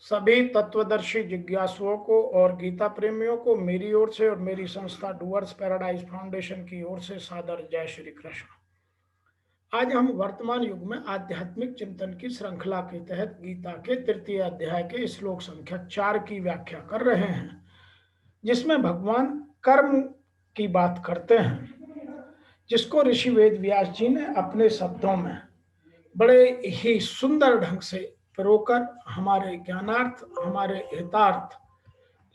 सभी तत्वदर्शी जिज्ञासुओं को और गीता प्रेमियों को मेरी ओर से और मेरी संस्था डूअर्स पैराडाइज फाउंडेशन की ओर से सादर जय श्री कृष्ण। आज हम वर्तमान युग में आध्यात्मिक चिंतन की श्रृंखला के तहत गीता के तृतीय अध्याय के श्लोक संख्या 4 की व्याख्या कर रहे हैं, जिसमें भगवान कर्म की बात करते हैं, जिसको ऋषि वेद व्यास जी ने अपने शब्दों में बड़े ही सुंदर ढंग से पिरोकर हमारे ज्ञानार्थ, हमारे हितार्थ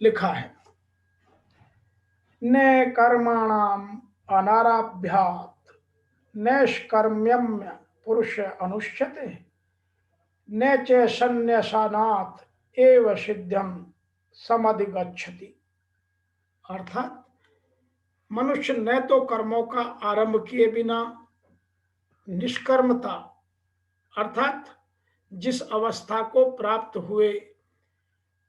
लिखा है। न कर्माणाम अनारभ्यात् नैष्कर्म्यम पुरुष अनुष्यते न च संन्यासानात् एव सिद्ध्यम समधिगच्छति। अर्थात मनुष्य न तो कर्मों का आरंभ किए बिना निष्कर्मता अर्थात जिस अवस्था को प्राप्त हुए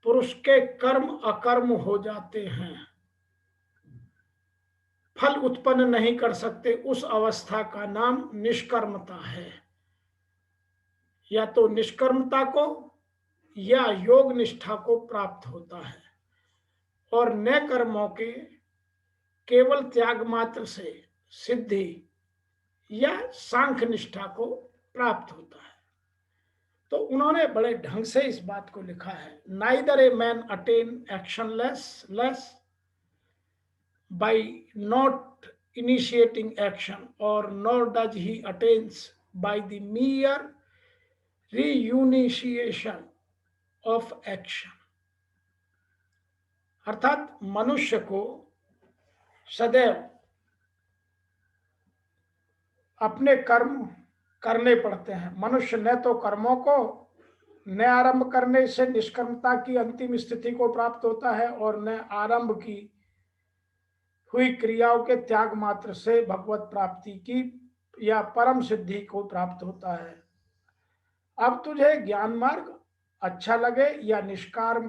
पुरुष के कर्म अकर्म हो जाते हैं, फल उत्पन्न नहीं कर सकते, उस अवस्था का नाम निष्कर्मता है। या तो निष्कर्मता को या योग निष्ठा को प्राप्त होता है, और न कर्मों के केवल त्याग मात्र से सिद्धि या सांख्य निष्ठा को प्राप्त होता है। तो उन्होंने बड़े ढंग से इस बात को लिखा है। Neither a man attain actionless by not initiating action, or nor does he attains by the mere reinitiation of action। अर्थात मनुष्य को सदैव अपने कर्म करने पड़ते हैं। मनुष्य न तो कर्मों को न आरंभ करने से निष्कर्मता की अंतिम स्थिति को प्राप्त होता है, और न आरंभ की हुई क्रियाओं के त्याग मात्र से भगवत प्राप्ति की या परम सिद्धि को प्राप्त होता है। अब तुझे ज्ञान मार्ग अच्छा लगे या निष्काम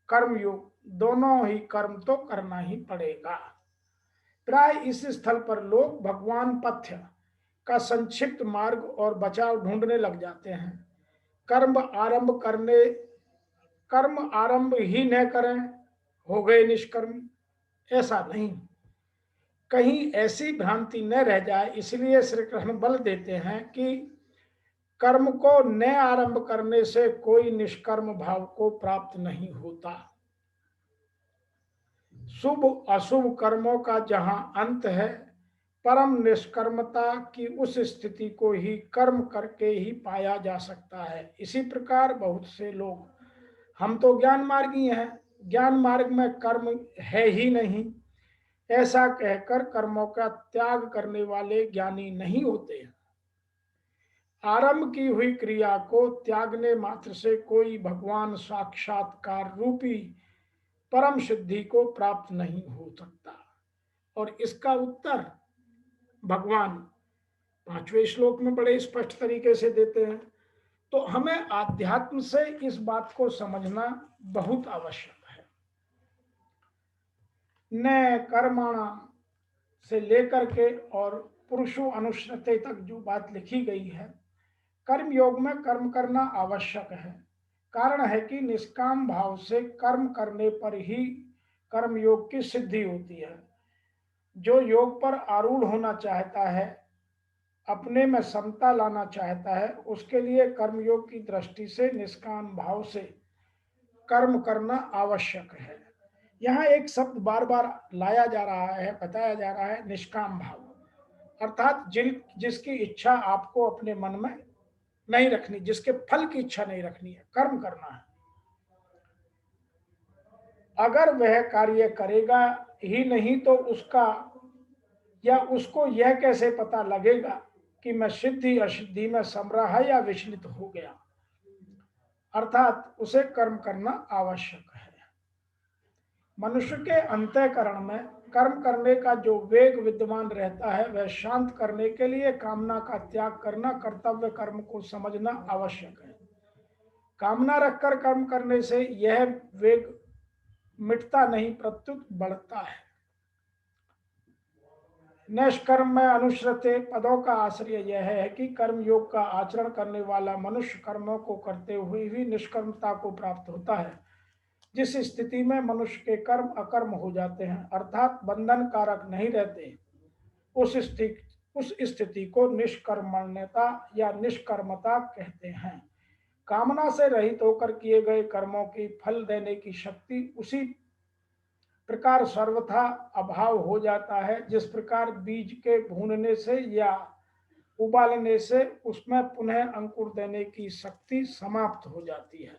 कर्म योग, दोनों ही कर्म तो करना ही पड़ेगा। प्राय इस स्थल पर लोग भगवान पथ्य का संक्षिप्त मार्ग और बचाव ढूंढने लग जाते हैं। कर्म आरंभ ही न करें, हो गए निष्कर्म, ऐसा नहीं। कहीं ऐसी भ्रांति न रह जाए, इसलिए श्री कृष्ण बल देते हैं कि कर्म को न आरंभ करने से कोई निष्कर्म भाव को प्राप्त नहीं होता। शुभ अशुभ कर्मों का जहां अंत है, परम निष्कर्मता की उस स्थिति को ही कर्म करके ही पाया जा सकता है। इसी प्रकार बहुत से लोग, हम तो ज्ञान मार्गी हैं, ज्ञान मार्ग में कर्म है ही नहीं, ऐसा कहकर कर्मों का त्याग करने वाले ज्ञानी नहीं होते। आरंभ की हुई क्रिया को त्यागने मात्र से कोई भगवान साक्षात्कार रूपी परम सिद्धि को प्राप्त नहीं हो सकता। और इसका उत्तर भगवान 5वें श्लोक में बड़े स्पष्ट तरीके से देते हैं। तो हमें आध्यात्म से इस बात को समझना बहुत आवश्यक है। न कर्मणा से लेकर के और पुरुषो अनुष्ठते तक जो बात लिखी गई है, कर्म योग में कर्म करना आवश्यक है। कारण है कि निष्काम भाव से कर्म करने पर ही कर्म योग की सिद्धि होती है। जो योग पर आरूढ़ होना चाहता है, अपने में समता लाना चाहता है, उसके लिए कर्मयोग की दृष्टि से निष्काम भाव से कर्म करना आवश्यक है। यहाँ एक शब्द बार बार लाया जा रहा है, बताया जा रहा है, निष्काम भाव, अर्थात जिसकी इच्छा आपको अपने मन में नहीं रखनी, जिसके फल की इच्छा नहीं रखनी है, कर्म करना है। अगर वह कार्य करेगा ही नहीं तो उसको यह कैसे पता लगेगा कि मैं सिद्धि असिद्धि में समरह या विचलित हो गया। अर्थात उसे कर्म करना आवश्यक है। मनुष्य के अंतःकरण में कर्म करने का जो वेग विद्यमान रहता है, वह शांत करने के लिए कामना का त्याग करना, कर्तव्य कर्म को समझना आवश्यक है। कामना रखकर कर्म करने से यह वेग मिटता नहीं, प्रत्युत बढ़ता है। निष्कर्म में अनुसृते पदों का आश्रय यह है कि कर्म योग का आचरण करने वाला मनुष्य कर्मों को करते हुए ही निष्कर्मता को प्राप्त होता है, जिस स्थिति में मनुष्य के कर्म अकर्म हो जाते हैं, अर्थात बंधन कारक नहीं रहते। उस स्थिति को निष्कर्मण्यता या निष्कर्मता कहते हैं। कामना से रहित होकर किए गए कर्मों की फल देने की शक्ति उसी प्रकार सर्वथा अभाव हो जाता है, जिस प्रकार बीज के भूनने से या उबालने से उसमें पुनः अंकुर देने की शक्ति समाप्त हो जाती है।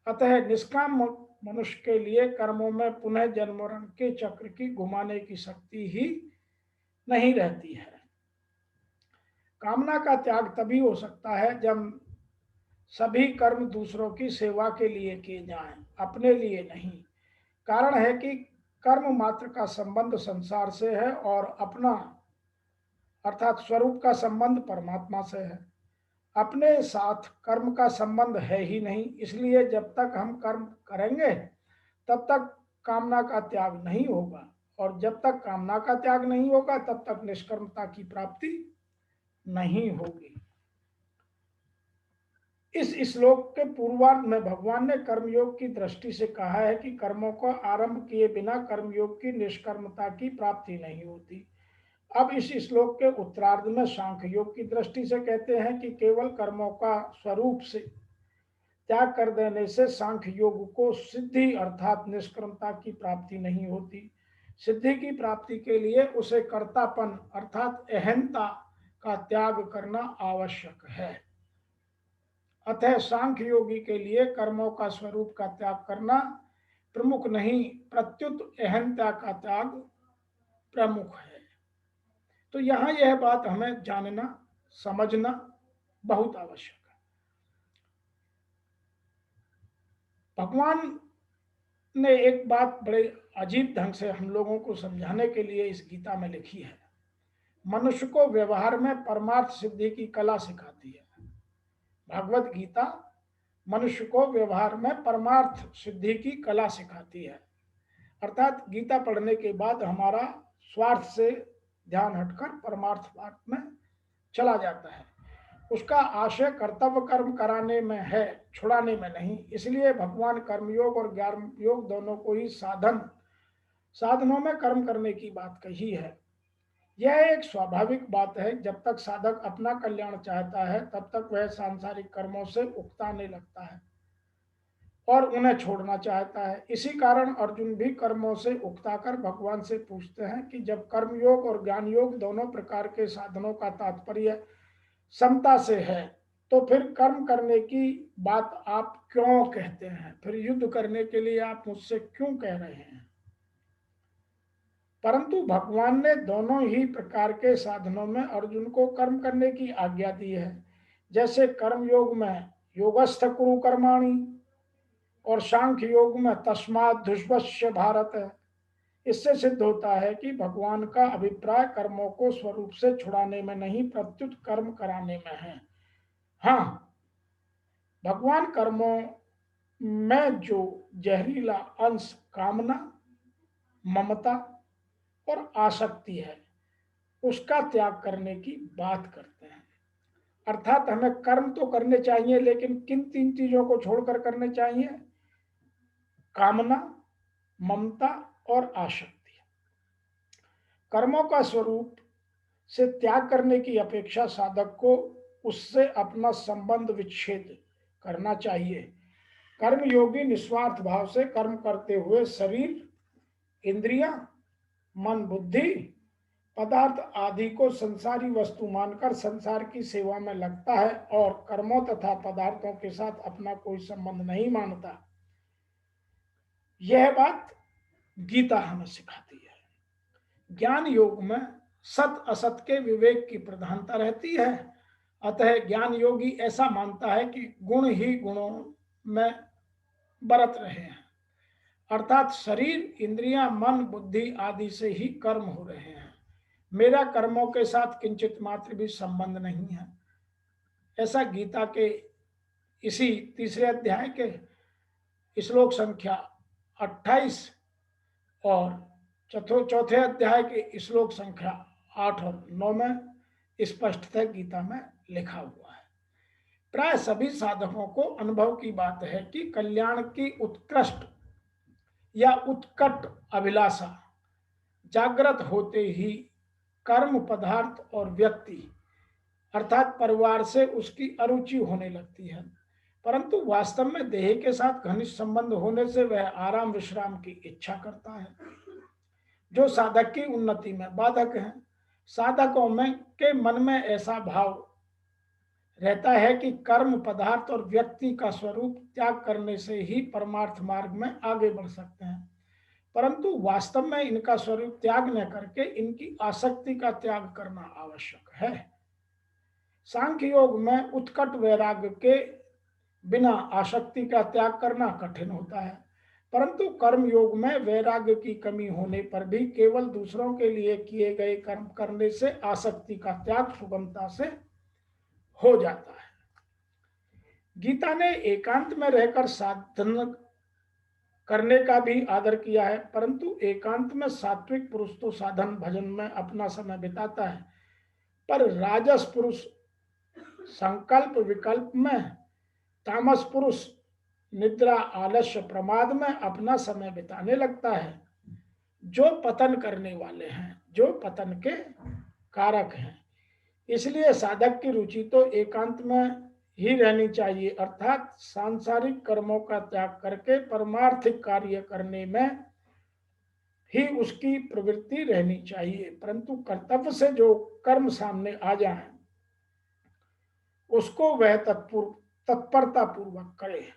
अतः निष्काम मनुष्य के लिए कर्मों में पुनः जन्म मरण के चक्र की घुमाने की शक्ति ही नहीं रहती है। कामना का त्याग तभी हो सकता है जब सभी कर्म दूसरों की सेवा के लिए किए जाएं, अपने लिए नहीं। कारण है कि कर्म मात्र का संबंध संसार से है और अपना अर्थात स्वरूप का संबंध परमात्मा से है। अपने साथ कर्म का संबंध है ही नहीं, इसलिए जब तक हम कर्म करेंगे तब तक कामना का त्याग नहीं होगा, और जब तक कामना का त्याग नहीं होगा तब तक निष्कर्मता की प्राप्ति नहीं होगी। इस श्लोक के पूर्वार्ध में भगवान ने कर्मयोग की दृष्टि से कहा है कि कर्मों को आरंभ किए बिना कर्मयोग की निष्कर्मता की प्राप्ति नहीं होती। अब इस श्लोक के उत्तरार्ध में सांख्य योग की दृष्टि से कहते हैं कि केवल कर्मों का स्वरूप से त्याग कर देने से सांख्य योग को सिद्धि अर्थात निष्कर्मता की प्राप्ति नहीं होती। सिद्धि की प्राप्ति के लिए उसे कर्तापन अर्थात अहंता का त्याग करना आवश्यक है। अतः सांख्य योगी के लिए कर्मों का स्वरूप का त्याग करना प्रमुख नहीं, प्रत्युत अहंता का त्याग प्रमुख है। तो यहां यह बात हमें जानना समझना बहुत आवश्यक है। भगवान ने एक बात बड़े अजीब ढंग से हम लोगों को समझाने के लिए इस गीता में लिखी है। मनुष्य को व्यवहार में परमार्थ सिद्धि की कला सिखाती है। भगवत गीता मनुष्य को व्यवहार में परमार्थ सिद्धि की कला सिखाती है, अर्थात गीता पढ़ने के बाद हमारा स्वार्थ से ध्यान हटकर परमार्थ बात में चला जाता है। उसका आशय कर्तव्य कर्म कराने में है, छुड़ाने में नहीं। इसलिए भगवान कर्मयोग और ज्ञान योग दोनों को ही साधनों में कर्म करने की बात कही है। यह एक स्वाभाविक बात है। जब तक साधक अपना कल्याण चाहता है तब तक वह सांसारिक कर्मों से उकताने लगता है और उन्हें छोड़ना चाहता है। इसी कारण अर्जुन भी कर्मों से उकताकर भगवान से पूछते हैं कि जब कर्मयोग और ज्ञान योग दोनों प्रकार के साधनों का तात्पर्य समता से है तो फिर कर्म करने की बात आप क्यों कहते हैं? फिर युद्ध करने के लिए आप मुझसे क्यों कह रहे हैं? परंतु भगवान ने दोनों ही प्रकार के साधनों में अर्जुन को कर्म करने की आज्ञा दी है। जैसे कर्म योग में योगस्थ कुरु कर्माणि और सांख्य योग में तस्मात् धुष्वस्य भारत है। इससे सिद्ध होता है कि भगवान का अभिप्राय कर्मों को स्वरूप से छुड़ाने में नहीं, प्रत्युत कर्म कराने में है। हाँ, भगवान कर्मों में जो जहरीला अंश कामना, ममता और आसक्ति है उसका त्याग करने की बात करते हैं। अर्थात हमें कर्म तो करने चाहिए, लेकिन किन तीन चीजों को छोड़कर करने चाहिए? कामना, ममता और आसक्ति। कर्मों का स्वरूप से त्याग करने की अपेक्षा साधक को उससे अपना संबंध विच्छेद करना चाहिए। कर्म योगी निस्वार्थ भाव से कर्म करते हुए शरीर, इंद्रियां, मन, बुद्धि, पदार्थ आदि को संसारी वस्तु मानकर संसार की सेवा में लगता है और कर्मों तथा पदार्थों के साथ अपना कोई संबंध नहीं मानता। यह बात गीता हमें सिखाती है। ज्ञान योग में सत असत के विवेक की प्रधानता रहती है। अतः ज्ञान योगी ऐसा मानता है कि गुण ही गुणों में बरत रहे हैं, अर्थात शरीर, इंद्रियां, मन, बुद्धि आदि से ही कर्म हो रहे हैं। मेरा कर्मों के साथ किंचित मात्र भी संबंध नहीं है। ऐसा गीता के इसी तीसरे अध्याय के श्लोक संख्या 28 और चौथे अध्याय के श्लोक संख्या 8 और 9 में स्पष्टतः गीता में लिखा हुआ है। प्राय सभी साधकों को अनुभव की बात है कि कल्याण की उत्कृष्ट या उत्कट अभिलाषा जागृत होते ही कर्म, पदार्थ और व्यक्ति अर्थात परिवार से उसकी अरुचि होने लगती है, परंतु वास्तव में देह के साथ घनिष्ठ संबंध होने से वह आराम विश्राम की इच्छा करता है, जो साधक की उन्नति में बाधक है। साधकों में के मन में ऐसा भाव रहता है कि कर्म, पदार्थ और व्यक्ति का स्वरूप त्याग करने से ही परमार्थ मार्ग में आगे बढ़ सकते हैं, परंतु वास्तव में इनका स्वरूप त्याग न करके इनकी आसक्ति का त्याग करना आवश्यक है। सांख्य योग में उत्कट वैराग्य के बिना आसक्ति का त्याग करना कठिन होता है, परंतु कर्म योग में वैराग्य की कमी होने पर भी केवल दूसरों के लिए किए गए कर्म करने से आसक्ति का त्याग सुगमता से हो जाता है। गीता ने एकांत में रहकर साधन करने का भी आदर किया है, परंतु एकांत में सात्विक पुरुष तो साधन भजन में अपना समय बिताता है, पर राजस पुरुष संकल्प विकल्प में, तामस पुरुष निद्रा, आलस्य, प्रमाद में अपना समय बिताने लगता है, जो पतन करने वाले हैं, जो पतन के कारक हैं। इसलिए साधक की रुचि तो एकांत में ही रहनी चाहिए, अर्थात सांसारिक कर्मों का त्याग करके परमार्थिक कार्य करने में ही उसकी प्रवृत्ति रहनी चाहिए, परंतु कर्तव्य से जो कर्म सामने आ जाए उसको वह तत्परता पूर्वक करे।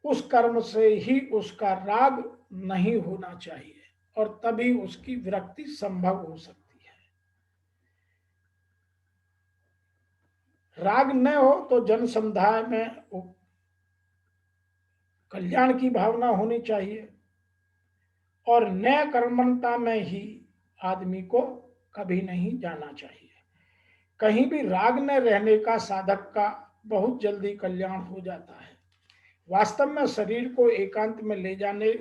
उस कर्म से ही उसका राग नहीं होना चाहिए और तभी उसकी विरक्ति संभव हो सकती है। राग न हो तो जन समुदाय में कल्याण की भावना होनी चाहिए और नए कर्मणता में ही आदमी को कभी नहीं जाना चाहिए। कहीं भी राग न रहने का साधक का बहुत जल्दी कल्याण हो जाता है। वास्तव में शरीर को एकांत में ले जाने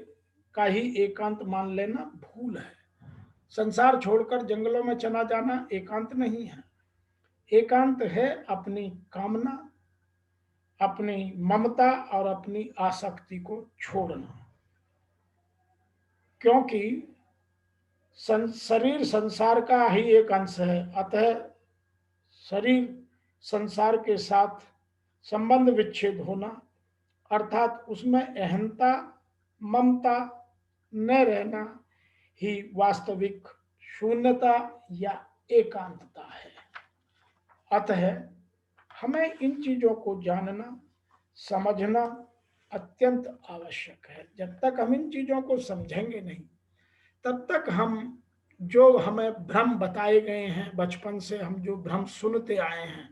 का ही एकांत मान लेना भूल है। संसार छोड़कर जंगलों में चला जाना एकांत नहीं है। एकांत है अपनी कामना, अपनी ममता और अपनी आसक्ति को छोड़ना, क्योंकि शरीर संसार का ही एक अंश है। अतः शरीर संसार के साथ संबंध विच्छेद होना अर्थात उसमें अहंता, ममता न रहना ही वास्तविक शून्यता या एकांतता है। अतः हमें इन चीजों को जानना, समझना अत्यंत आवश्यक है। जब तक हम इन चीजों को समझेंगे नहीं, तब तक हम जो हमें भ्रम बताए गए हैं, बचपन से हम जो भ्रम सुनते आए हैं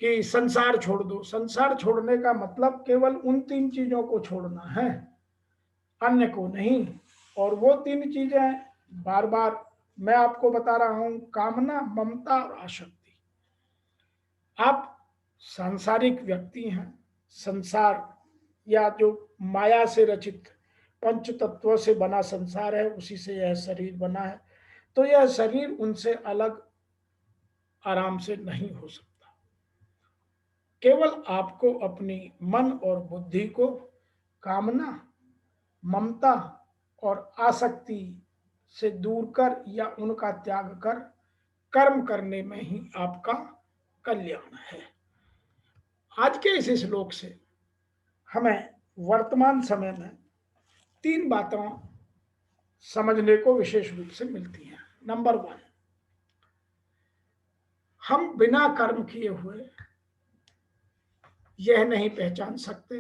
कि संसार छोड़ दो, संसार छोड़ने का मतलब केवल उन 3 चीजों को छोड़ना है, अन्य को नहीं। और वो 3 चीजें बार बार मैं आपको बता रहा हूं, कामना, ममता और आसक्ति। आप सांसारिक व्यक्ति हैं, संसार या जो माया से रचित पंच तत्वों से बना संसार है, उसी से यह शरीर बना है, तो यह शरीर उनसे अलग आराम से नहीं हो सकता। केवल आपको अपनी मन और बुद्धि को कामना, ममता और आसक्ति से दूर कर या उनका त्याग कर कर्म करने में ही आपका कल्याण है। आज के इस श्लोक से हमें वर्तमान समय में 3 बातें समझने को विशेष रूप से मिलती हैं। नंबर 1, हम बिना कर्म किए हुए यह नहीं पहचान सकते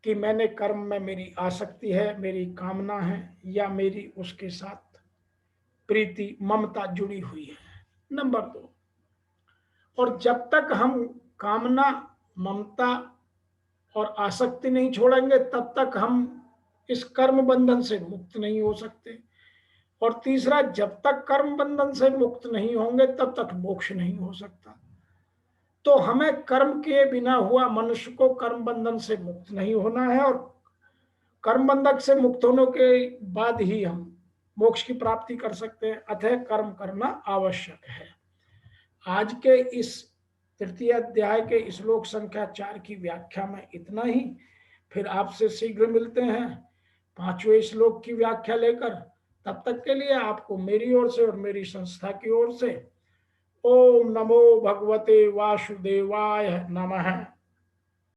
कि मैंने कर्म में मेरी आसक्ति है, मेरी कामना है या मेरी उसके साथ प्रीति, ममता जुड़ी हुई है। नंबर 2, और जब तक हम कामना, ममता और आसक्ति नहीं छोड़ेंगे तब तक हम इस कर्म बंधन से मुक्त नहीं हो सकते। और तीसरा, जब तक कर्म बंधन से मुक्त नहीं होंगे तब तक मोक्ष नहीं हो सकता। तो हमें कर्म किए बिना हुआ मनुष्य को कर्म बंधन से मुक्त नहीं होना है, और कर्म बंधन से मुक्त होने के बाद ही हम मोक्ष की प्राप्ति कर सकते हैं, अतः कर्म करना आवश्यक है। आज के इस तृतीय अध्याय के श्लोक संख्या 4 की व्याख्या में इतना ही। फिर आपसे शीघ्र मिलते हैं 5वें श्लोक की व्याख्या लेकर। तब तक के लिए आपको मेरी ओर से और मेरी संस्था की ओर से ओम नमो भगवते वासुदेवाय नमः।